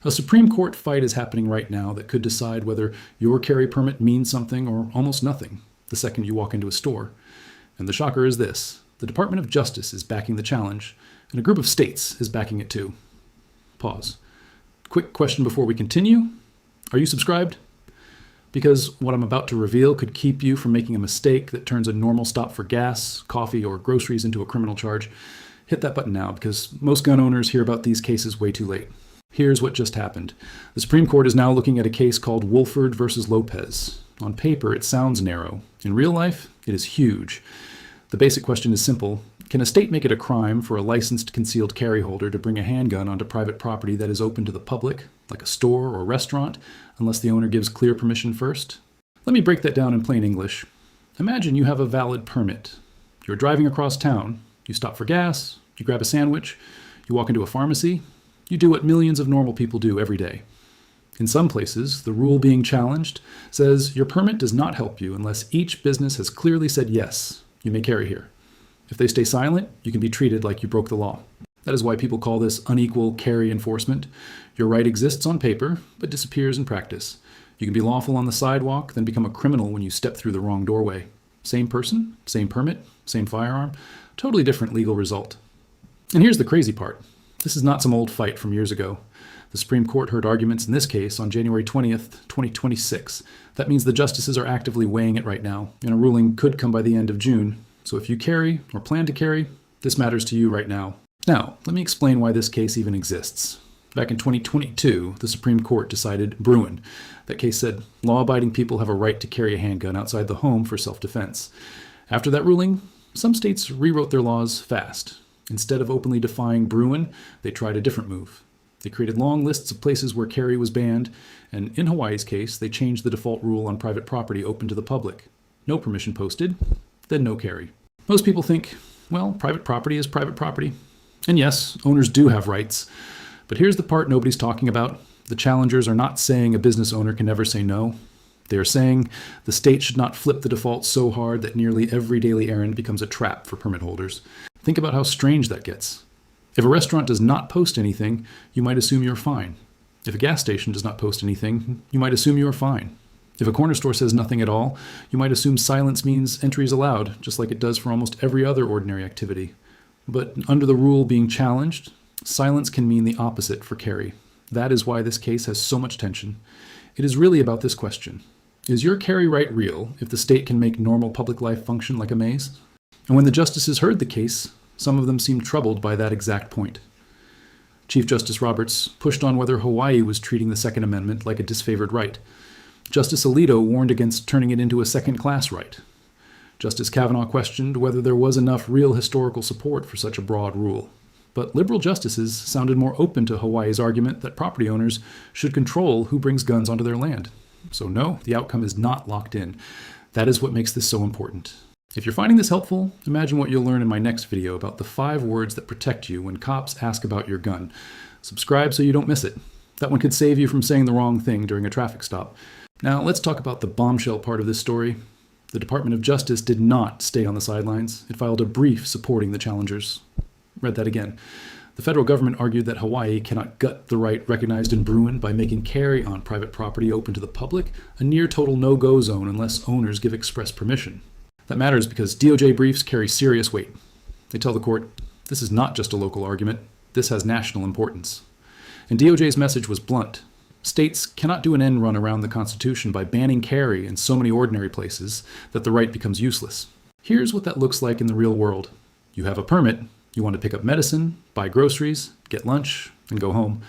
A Supreme Court fight is happening right now that could decide whether your carry permit means something or almost nothing the second you walk into a store. And the shocker is this: the Department of Justice is backing the challenge, and a group of states is backing it too. Pause. Quick question before we continue. Are you subscribed? Because what I'm about to reveal could keep you from making a mistake that turns a normal stop for gas, coffee, or groceries into a criminal charge. Hit that button now, because most gun owners hear about these cases way too late. Here's what just happened. The Supreme Court is now looking at a case called Wolford versus Lopez. On paper, it sounds narrow. In real life, it is huge. The basic question is simple. Can a state make it a crime for a licensed concealed carry holder to bring a handgun onto private property that is open to the public, like a store or restaurant, unless the owner gives clear permission first? Let me break that down in plain English. Imagine you have a valid permit. You're driving across town. You stop for gas. You grab a sandwich. You walk into a pharmacy. You do what millions of normal people do every day. In some places, the rule being challenged says your permit does not help you unless each business has clearly said yes, you may carry here. If they stay silent, you can be treated like you broke the law. That is why people call this unequal carry enforcement. Your right exists on paper, but disappears in practice. You can be lawful on the sidewalk, then become a criminal when you step through the wrong doorway. Same person, same permit, same firearm, totally different legal result. And here's the crazy part. This is not some old fight from years ago. The Supreme Court heard arguments in this case on January 20th, 2026. That means the justices are actively weighing it right now, and a ruling could come by the end of June. So if you carry or plan to carry, this matters to you right now. Now, let me explain why this case even exists. Back in 2022, the Supreme Court decided Bruen. That case said law-abiding people have a right to carry a handgun outside the home for self-defense. After that ruling, some states rewrote their laws fast. Instead of openly defying Bruen, they tried a different move. They created long lists of places where carry was banned, and in Hawaii's case, they changed the default rule on private property open to the public. No permission posted, then no carry. Most people think, well, private property is private property. And yes, owners do have rights. But here's the part nobody's talking about. The challengers are not saying a business owner can never say no. They are saying the state should not flip the default so hard that nearly every daily errand becomes a trap for permit holders. Think about how strange that gets. If a restaurant does not post anything, you might assume you're fine. If a gas station does not post anything, you might assume you are fine. If a corner store says nothing at all, you might assume silence means entry is allowed, just like it does for almost every other ordinary activity. But under the rule being challenged, silence can mean the opposite for carry. That is why this case has so much tension. It is really about this question. Is your carry right real if the state can make normal public life function like a maze? And when the justices heard the case, some of them seemed troubled by that exact point. Chief Justice Roberts pushed on whether Hawaii was treating the Second Amendment like a disfavored right. Justice Alito warned against turning it into a second-class right. Justice Kavanaugh questioned whether there was enough real historical support for such a broad rule. But liberal justices sounded more open to Hawaii's argument that property owners should control who brings guns onto their land. So no, the outcome is not locked in. That is what makes this so important. If you're finding this helpful, imagine what you'll learn in my next video about the 5 words that protect you when cops ask about your gun. Subscribe so you don't miss it. That one could save you from saying the wrong thing during a traffic stop. Now let's talk about the bombshell part of this story. The Department of Justice did not stay on the sidelines. It filed a brief supporting the challengers. Read that again. The federal government argued that Hawaii cannot gut the right recognized in Bruen by making carry on private property open to the public a near total no-go zone unless owners give express permission. That matters because DOJ briefs carry serious weight. They tell the court, this is not just a local argument, this has national importance. And DOJ's message was blunt. States cannot do an end run around the Constitution by banning carry in so many ordinary places that the right becomes useless. Here's what that looks like in the real world. You have a permit, you want to pick up medicine, buy groceries, get lunch, and go home.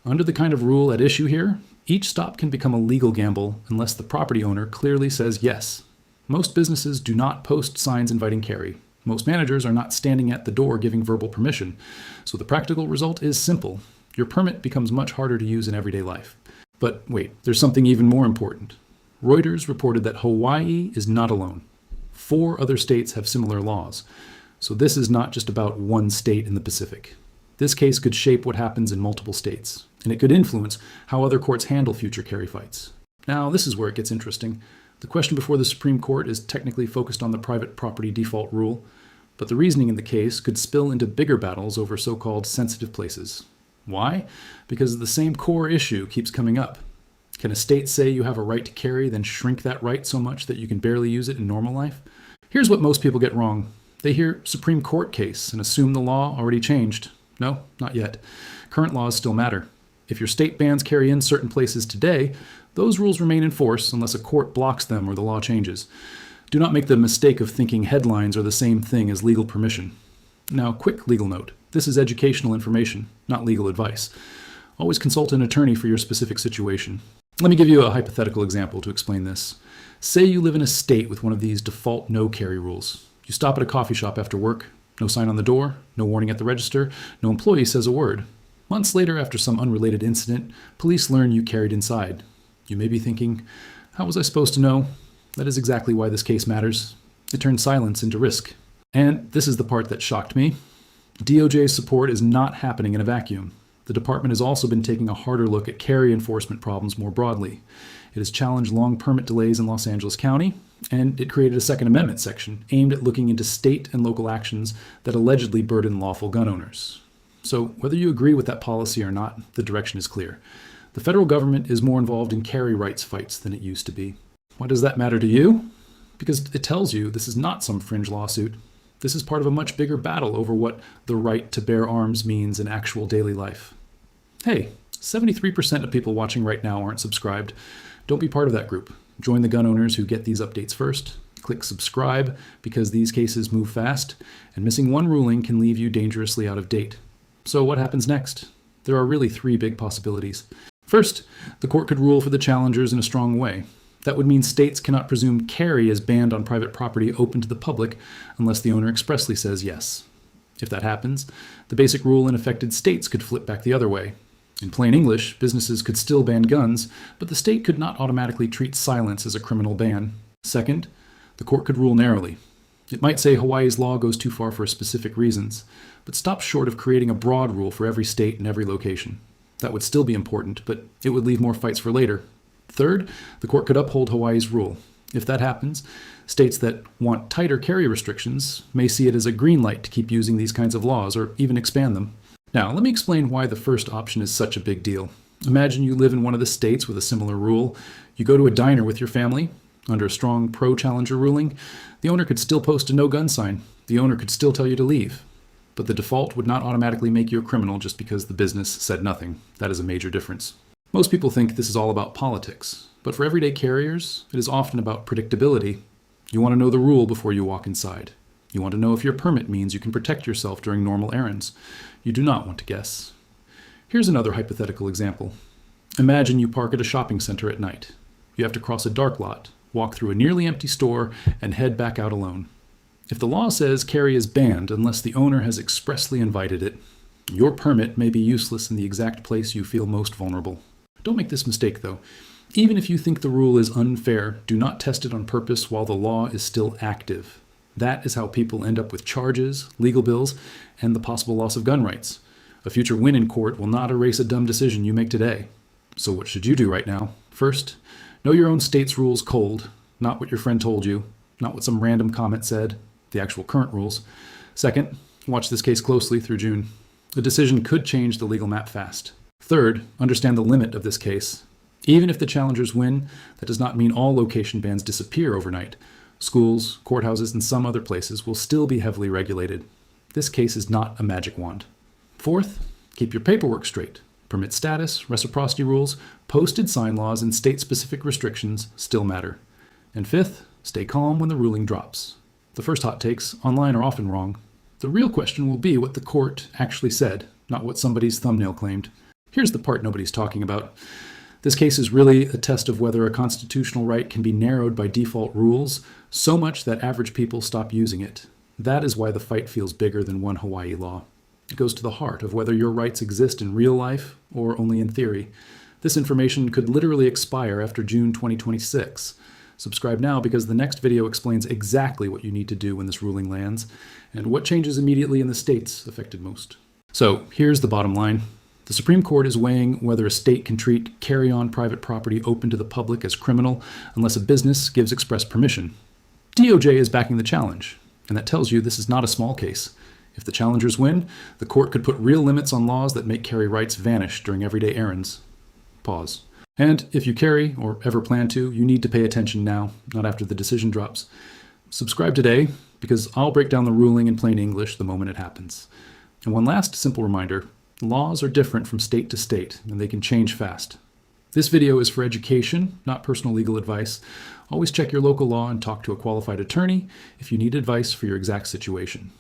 Under the kind of rule at issue here, each stop can become a legal gamble unless the property owner clearly says yes. Most businesses do not post signs inviting carry. Most managers are not standing at the door giving verbal permission. So the practical result is simple. Your permit becomes much harder to use in everyday life. But wait, there's something even more important. Reuters reported that Hawaii is not alone. 4 other states have similar laws. So this is not just about one state in the Pacific. This case could shape what happens in multiple states, and it could influence how other courts handle future carry fights. Now, this is where it gets interesting. The question before the Supreme Court is technically focused on the private property default rule, but the reasoning in the case could spill into bigger battles over so-called sensitive places. Why? Because the same core issue keeps coming up. Can a state say you have a right to carry, then shrink that right so much that you can barely use it in normal life? Here's what most people get wrong. They hear Supreme Court case and assume the law already changed. No, not yet. Current laws still matter. If your state bans carry in certain places today, those rules remain in force unless a court blocks them or the law changes. Do not make the mistake of thinking headlines are the same thing as legal permission. Now, quick legal note. This is educational information, not legal advice. Always consult an attorney for your specific situation. Let me give you a hypothetical example to explain this. Say you live in a state with one of these default no-carry rules. You stop at a coffee shop after work, no sign on the door, no warning at the register, no employee says a word. Months later, after some unrelated incident, police learn you carried inside. You may be thinking, how was I supposed to know? That is exactly why this case matters. It turns silence into risk. And this is the part that shocked me. DOJ's support is not happening in a vacuum. The department has also been taking a harder look at carry enforcement problems more broadly. It has challenged long permit delays in Los Angeles County, and it created a Second Amendment section aimed at looking into state and local actions that allegedly burden lawful gun owners. So whether you agree with that policy or not, the direction is clear. The federal government is more involved in carry rights fights than it used to be. Why does that matter to you? Because it tells you this is not some fringe lawsuit. This is part of a much bigger battle over what the right to bear arms means in actual daily life. Hey, 73% of people watching right now aren't subscribed. Don't be part of that group. Join the gun owners who get these updates first. Click subscribe because these cases move fast, and missing one ruling can leave you dangerously out of date. So what happens next? There are really three big possibilities. First, the court could rule for the challengers in a strong way. That would mean states cannot presume carry as banned on private property open to the public unless the owner expressly says yes. If that happens, the basic rule in affected states could flip back the other way. In plain English, businesses could still ban guns, but the state could not automatically treat silence as a criminal ban. Second, the court could rule narrowly. It might say Hawaii's law goes too far for specific reasons, but stops short of creating a broad rule for every state and every location. That would still be important, but it would leave more fights for later. Third, the court could uphold Hawaii's rule. If that happens, states that want tighter carry restrictions may see it as a green light to keep using these kinds of laws or even expand them. Now, let me explain why the first option is such a big deal. Imagine you live in one of the states with a similar rule. You go to a diner with your family. Under a strong pro-challenger ruling, the owner could still post a no-gun sign. The owner could still tell you to leave. But the default would not automatically make you a criminal just because the business said nothing. That is a major difference. Most people think this is all about politics, but for everyday carriers, it is often about predictability. You want to know the rule before you walk inside. You want to know if your permit means you can protect yourself during normal errands. You do not want to guess. Here's another hypothetical example. Imagine you park at a shopping center at night. You have to cross a dark lot, walk through a nearly empty store, and head back out alone. If the law says carry is banned unless the owner has expressly invited it, your permit may be useless in the exact place you feel most vulnerable. Don't make this mistake, though. Even if you think the rule is unfair, do not test it on purpose while the law is still active. That is how people end up with charges, legal bills, and the possible loss of gun rights. A future win in court will not erase a dumb decision you make today. So what should you do right now? First, know your own state's rules cold, not what your friend told you, not what some random comment said, the actual current rules. Second, watch this case closely through June. The decision could change the legal map fast. Third, understand the limit of this case. Even if the challengers win, that does not mean all location bans disappear overnight. Schools, courthouses, and some other places will still be heavily regulated. This case is not a magic wand. Fourth, keep your paperwork straight. Permit status, reciprocity rules, posted sign laws, and state-specific restrictions still matter. And fifth, stay calm when the ruling drops. The first hot takes online are often wrong. The real question will be what the court actually said, not what somebody's thumbnail claimed. Here's the part nobody's talking about. This case is really a test of whether a constitutional right can be narrowed by default rules so much that average people stop using it. That is why the fight feels bigger than one Hawaii law. It goes to the heart of whether your rights exist in real life or only in theory. This information could literally expire after June 2026. Subscribe now because the next video explains exactly what you need to do when this ruling lands and what changes immediately in the states affected most. So here's the bottom line. The Supreme Court is weighing whether a state can treat carry-on private property open to the public as criminal unless a business gives express permission. DOJ is backing the challenge, and that tells you this is not a small case. If the challengers win, the court could put real limits on laws that make carry rights vanish during everyday errands. Pause. And if you carry, or ever plan to, you need to pay attention now, not after the decision drops. Subscribe today, because I'll break down the ruling in plain English the moment it happens. And one last simple reminder, laws are different from state to state, and they can change fast. This video is for education, not personal legal advice. Always check your local law and talk to a qualified attorney if you need advice for your exact situation.